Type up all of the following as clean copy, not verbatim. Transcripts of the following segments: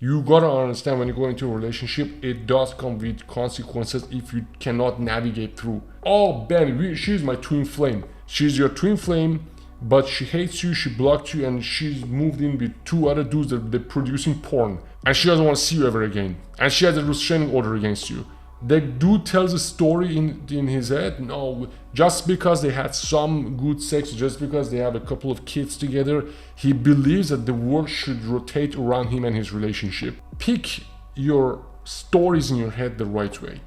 You gotta understand when you go into a relationship, it does come with consequences if you cannot navigate through. Oh, Ben, she's my twin flame. She's your twin flame, but she hates you, she blocked you, and she's moved in with two other dudes that they're producing porn. And she doesn't want to see you ever again. And she has a restraining order against you. The dude tells a story in his head. No, just because they had some good sex, just because they have a couple of kids together, he believes that the world should rotate around him and his relationship. Pick your stories in your head the right way.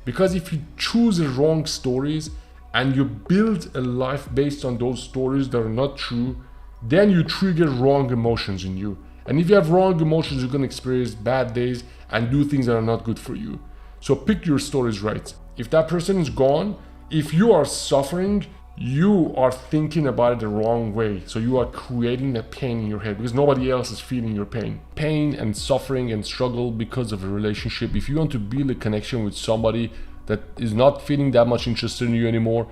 Because if you choose the wrong stories and you build a life based on those stories that are not true, then you trigger wrong emotions in you. And if you have wrong emotions, you're going to experience bad days and do things that are not good for you. So pick your stories right. If that person is gone, if you are suffering, you are thinking about it the wrong way. So you are creating that pain in your head because nobody else is feeling your pain. Pain and suffering and struggle because of a relationship. If you want to build a connection with somebody that is not feeling that much interested in you anymore,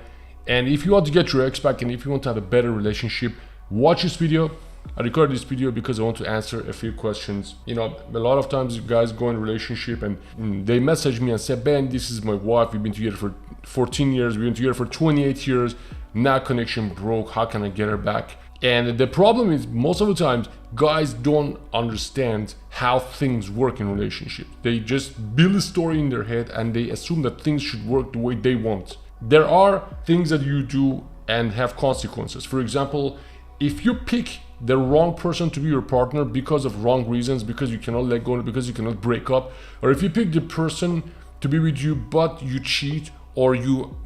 and if you want to get your ex back and if you want to have a better relationship, watch this video. I recorded this video because I want to answer a few questions. You know, a lot of times you guys go in a relationship and they message me and say, Ben, this is my wife. We've been together for 14 years. We've been together for 28 years. Now connection broke. How can I get her back? And the problem is most of the times guys don't understand how things work in relationships. They just build a story in their head and they assume that things should work the way they want. There are things that you do and have consequences. For example, if you pick the wrong person to be your partner because of wrong reasons, because you cannot let go, because you cannot break up, or if you pick the person to be with you but you cheat or you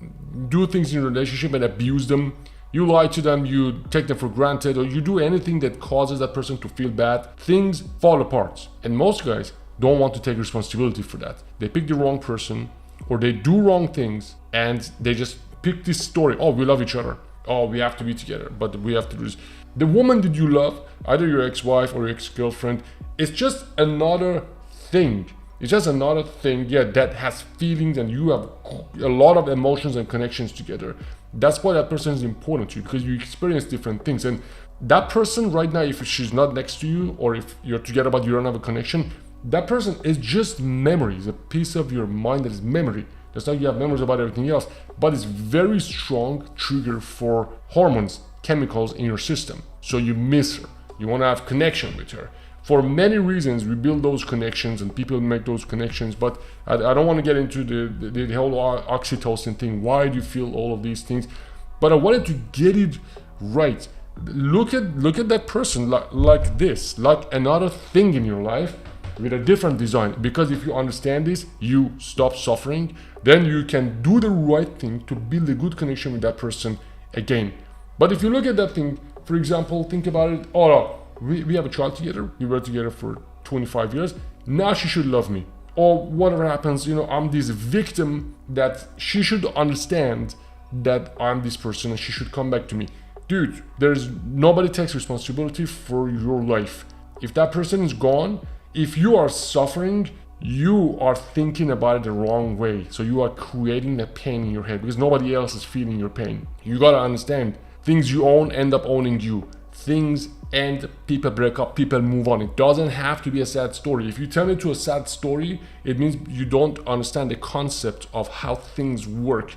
do things in a relationship and abuse them, you lie to them, you take them for granted, or you do anything that causes that person to feel bad, things fall apart. And most guys don't want to take responsibility for that. They pick the wrong person or they do wrong things and they just pick this story. Oh, we love each other. Oh, we have to be together, but we have to do this. The woman that you love, either your ex-wife or your ex-girlfriend, is just another thing. It's just another thing, yeah, that has feelings and you have a lot of emotions and connections together. That's why that person is important to you, because you experience different things. And that person right now, if she's not next to you or if you're together but you don't have a connection, that person is just memory. It's a piece of your mind that is memory. That's not you have memories about everything else, but it's very strong trigger for hormones, chemicals in your system. So you miss her. You want to have connection with her. For many reasons, we build those connections and people make those connections, but I don't want to get into the whole oxytocin thing. Why do you feel all of these things? But I wanted to get it right. Look at that person like this, like another thing in your life with a different design. Because if you understand this, you stop suffering, then you can do the right thing to build a good connection with that person again. But if you look at that thing, for example, think about it, oh no, we have a child together, we were together for 25 years, now she should love me. Or whatever happens, you know, I'm this victim that she should understand that I'm this person and she should come back to me. Dude, nobody takes responsibility for your life. If that person is gone, if you are suffering, you are thinking about it the wrong way. So you are creating that pain in your head because nobody else is feeling your pain. You gotta understand, things you own end up owning you. Things end, people break up, people move on. It doesn't have to be a sad story. If you turn it to a sad story, it means you don't understand the concept of how things work.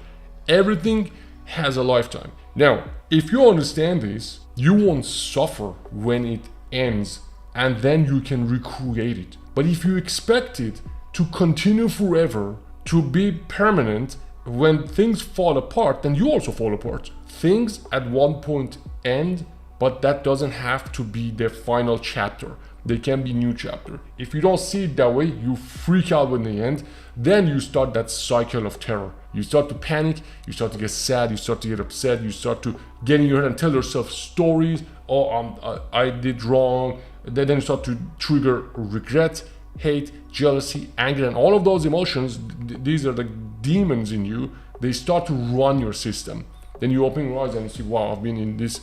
Everything has a lifetime. Now, if you understand this, you won't suffer when it ends, and then you can recreate it. But if you expect it to continue forever, to be permanent, when things fall apart, then you also fall apart. Things at one point end, but that doesn't have to be the final chapter. They can be new chapter. If you don't see it that way, you freak out when they end, then you start that cycle of terror. You start to panic, you start to get sad, you start to get upset, you start to get in your head and tell yourself stories. Oh, I did wrong. Then you start to trigger regret, hate, jealousy, anger, and all of those emotions. These are the demons in you. They start to run your system. Then you open your eyes and you see, wow, I've been in this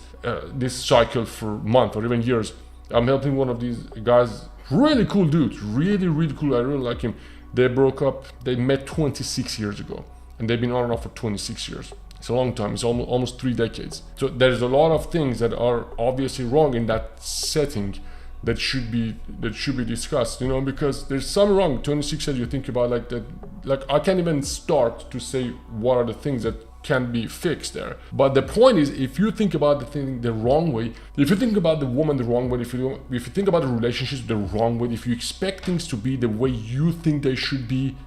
cycle for months or even years. I'm helping one of these guys, really cool dude, really cool. I really like him. They broke up. They met 26 years ago, and they've been on and off for 26 years. It's a long time. It's almost 3 decades. So there's a lot of things that are obviously wrong in that setting. that should be discussed, because there's something wrong with 26 as you think about like that. Like, I can't even start to say what are the things that can be fixed there. But the point is, if you think about the thing the wrong way, if you think about the woman the wrong way, if you think about the relationships the wrong way, if you expect things to be the way you think they should be,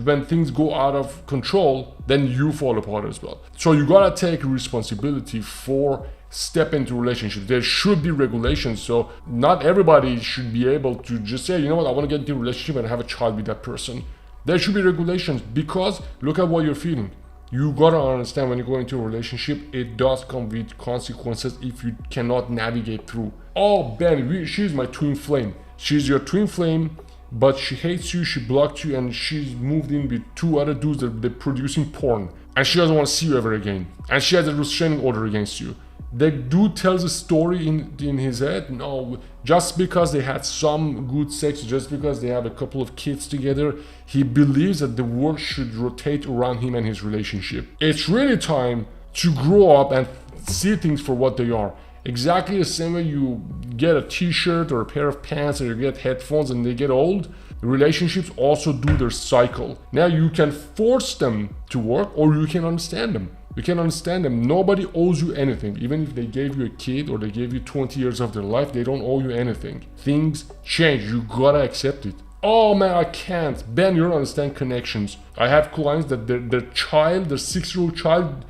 when things go out of control, then you fall apart as well. So you gotta take responsibility for step into relationship. There should be regulations, so not everybody should be able to just say, you know what, I want to get into a relationship and have a child with that person. There should be regulations, because look at what you're feeling. You gotta understand, when you go into a relationship, it does come with consequences if you cannot navigate through. Oh, Ben, she's my twin flame. She's your twin flame, but she hates you, she blocked you, and she's moved in with 2 other dudes that they're producing porn. And she doesn't want to see you ever again. And she has a restraining order against you. The dude tells a story in his head. No, just because they had some good sex, just because they have a couple of kids together, he believes that the world should rotate around him and his relationship. It's really time to grow up and see things for what they are. Exactly the same way you get a t-shirt or a pair of pants, or you get headphones and they get old, relationships also do their cycle. Now you can force them to work, or you can understand them. You can understand them. Nobody owes you anything. Even if they gave you a kid or they gave you 20 years of their life, they don't owe you anything. Things change. You gotta accept it. Oh man, I can't. Ben, you don't understand connections. I have clients that their 6-year-old child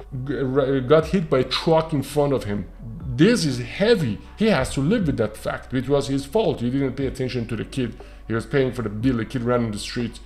got hit by a truck in front of him. This is heavy. He has to live with that fact. It was his fault. He didn't pay attention to the kid. He was paying for the bill. The kid ran in the street.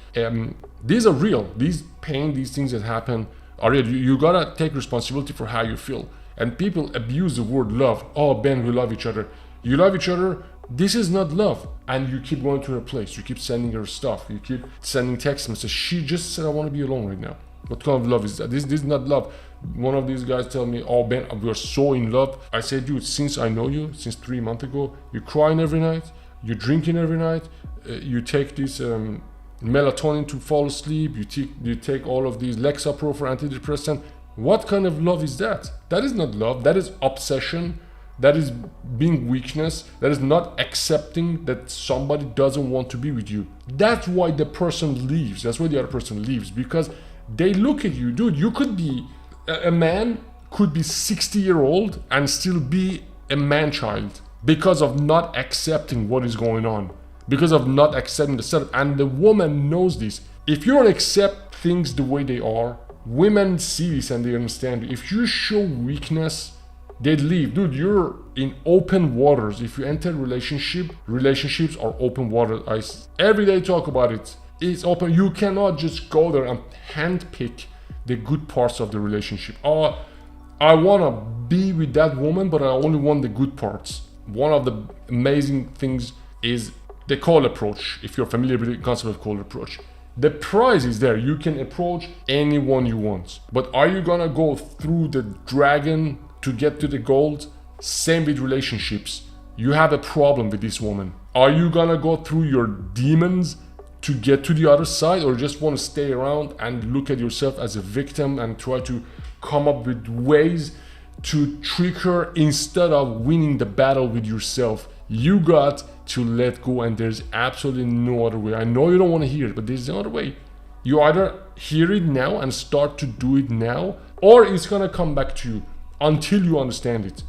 These are real. These things that happen are real. You gotta take responsibility for how you feel. And people abuse the word love. Oh, Ben, we love each other. You love each other. This is not love. And you keep going to her place. You keep sending her stuff. You keep sending text messages. She just said, I want to be alone right now. What kind of love is that? This is not love. One of these guys tell me, oh Ben, we are so in love. I said, dude, since I know you, since 3 months ago, you're crying every night, you're drinking every night, you take this melatonin to fall asleep, you take all of these Lexapro for antidepressant. What kind of love is that? That is not love. That is obsession. That is being weakness. That is not accepting that somebody doesn't want to be with you. That's why the person leaves. That's why the other person leaves, because they look at you, dude. You could be a man, could be 60-year-old and still be a man-child because of not accepting what is going on, because of not accepting the setup. And the woman knows this. If you don't accept things the way they are, women see this and they understand. If you show weakness, they leave. Dude, you're in open waters. If you enter relationships are open water. I every day talk about it. It's open. You cannot just go there and handpick the good parts of the relationship. Oh, I want to be with that woman, but I only want the good parts. One of the amazing things is the cold approach. If you're familiar with the concept of cold approach, the prize is there. You can approach anyone you want, but are you gonna go through the dragon to get to the gold? Same with relationships. You have a problem with this woman. Are you gonna go through your demons to get to the other side, or just want to stay around and look at yourself as a victim and try to come up with ways to trick her instead of winning the battle with yourself? You got to let go, and there's absolutely no other way. I know you don't want to hear it, but there's no other way. You either hear it now and start to do it now, or it's gonna come back to you until you understand it.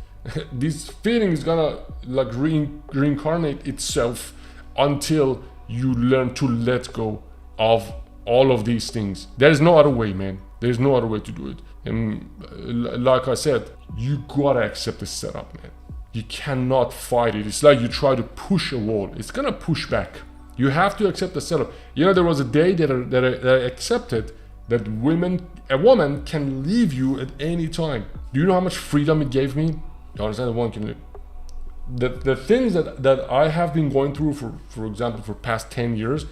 This feeling is gonna like reincarnate itself until you learn to let go of all of these things. There's no other way, man. There's no other way to do it. And like I said, you gotta accept the setup, man. You cannot fight it. It's like you try to push a wall. It's gonna push back. You have to accept the setup. You know, there was a day that I accepted that a woman can leave you at any time. Do you know how much freedom it gave me? You understand? A woman can leave. The things that I have been going through, for example, for past 10 years,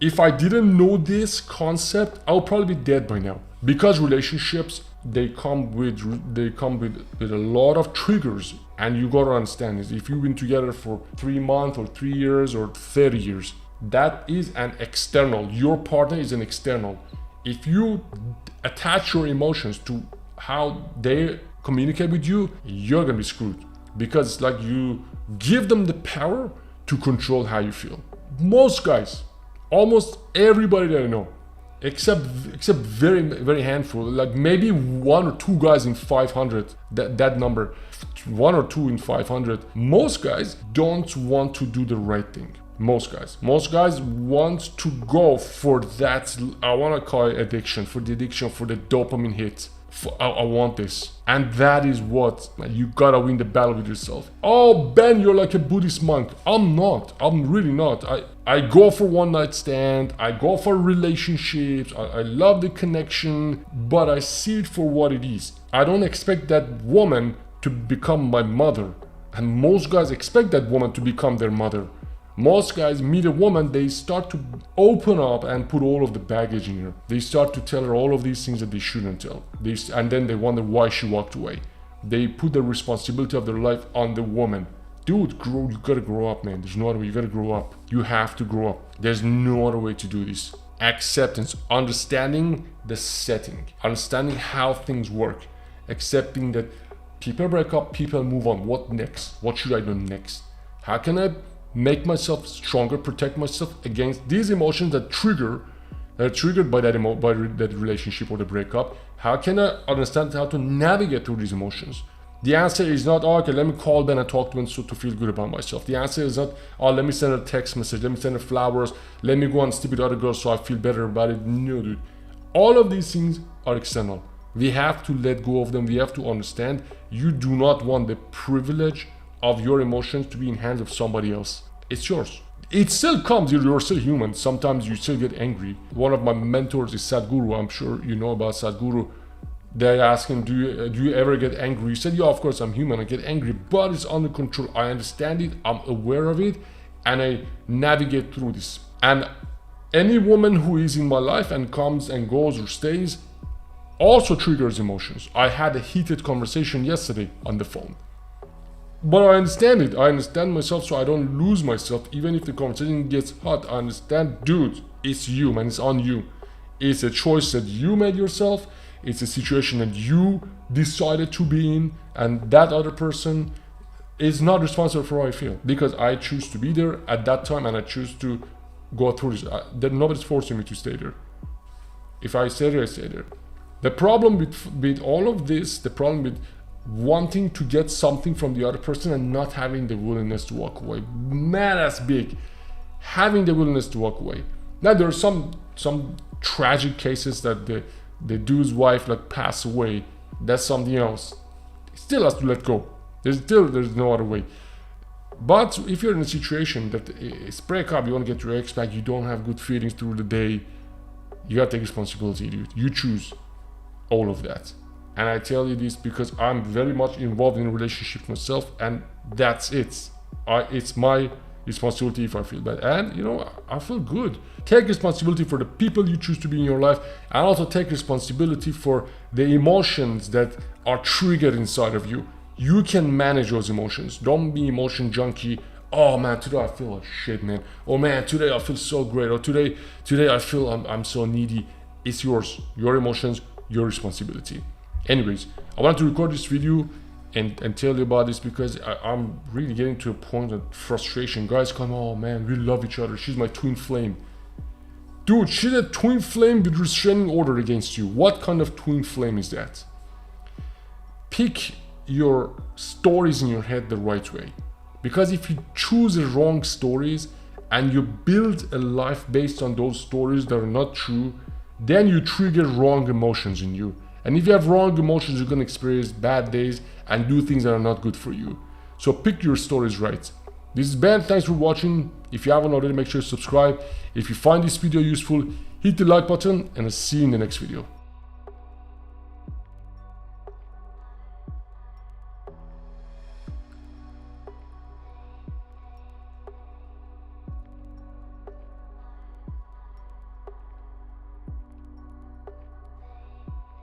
if I didn't know this concept, I would probably be dead by now. Because relationships, they come with a lot of triggers, and you gotta understand this. If you've been together for 3 months or 3 years or 30 years, that is an external. Your partner is an external. If you attach your emotions to how they communicate with you, you're gonna be screwed. Because it's like you Give them the power to control how you feel. Most guys, almost everybody that I know, except very very handful, like maybe 1 or 2 guys in 500, that number, 1 or 2 in 500, most guys don't want to do the right thing. Most guys want to go for that, I want to call it addiction, for the dopamine hit. I want this. And that is what, you gotta win the battle with yourself. Oh, Ben, you're like a Buddhist monk. I'm not. I'm really not. I go for one night stand. I go for relationships. I love the connection, but I see it for what it is. I don't expect that woman to become my mother. And most guys expect that woman to become their mother. Most guys meet a woman, they start to open up and put all of the baggage in her. They start to tell her all of these things that they shouldn't tell. And then they wonder why she walked away. They put the responsibility of their life on the woman. Dude, you gotta grow up, man. There's no other way. You gotta grow up. You have to grow up. There's no other way to do this. Acceptance, understanding the setting, understanding how things work, accepting that people break up, people move on. What next? What should I do next? How can I make myself stronger, protect myself against these emotions that are triggered by that relationship or the breakup? How can I understand how to navigate through these emotions? The answer is not, oh, okay, let me call Ben and talk to him so to feel good about myself. The answer is not, oh, let me send a text message, let me send her flowers, let me go and sleep with other girls so I feel better about it. No, dude. All of these things are external. We have to let go of them. We have to understand you do not want the privilege of your emotions to be in hands of somebody else. It's yours. It still comes, you're still human. Sometimes you still get angry. One of my mentors is Sadhguru. I'm sure you know about Sadhguru. They ask him, do you ever get angry? He said, yeah, of course I'm human. I get angry, but it's under control. I understand it, I'm aware of it, and I navigate through this. And any woman who is in my life and comes and goes or stays also triggers emotions. I had a heated conversation yesterday on the phone. But I understand it. I understand myself so I don't lose myself. Even if the conversation gets hot, I understand, dude, it's you, man. It's on you. It's a choice that you made yourself. It's a situation that you decided to be in. And that other person is not responsible for how I feel. Because I choose to be there at that time and I choose to go through this. Nobody's forcing me to stay there. If I stay there, I stay there. The problem with all of this, the problem with wanting to get something from the other person and not having the willingness to walk away. Man, that's big. Having the willingness to walk away. Now there are some tragic cases that the dude's wife like passed away. That's something else. He still has to let go. There's no other way. But if you're in a situation that it's break up, you want to get your ex back, you don't have good feelings through the day, you gotta take responsibility, dude. You choose all of that. And I tell you this because I'm very much involved in a relationship myself, and that's it. It's my responsibility if I feel bad. And, you know, I feel good. Take responsibility for the people you choose to be in your life, and also take responsibility for the emotions that are triggered inside of you. You can manage those emotions. Don't be emotion junkie. Oh man, today I feel like shit, man. Oh man, today I feel so great. Or today I feel I'm so needy. It's yours. Your emotions, your responsibility. Anyways, I wanted to record this video and tell you about this because I'm really getting to a point of frustration. Guys come, oh man, we love each other. She's my twin flame. Dude, she's a twin flame with restraining order against you. What kind of twin flame is that? Pick your stories in your head the right way. Because if you choose the wrong stories and you build a life based on those stories that are not true, then you trigger wrong emotions in you. And if you have wrong emotions, you're going to experience bad days and do things that are not good for you. So pick your stories right. This is Ben. Thanks for watching. If you haven't already, make sure to subscribe. If you find this video useful, hit the like button and I'll see you in the next video.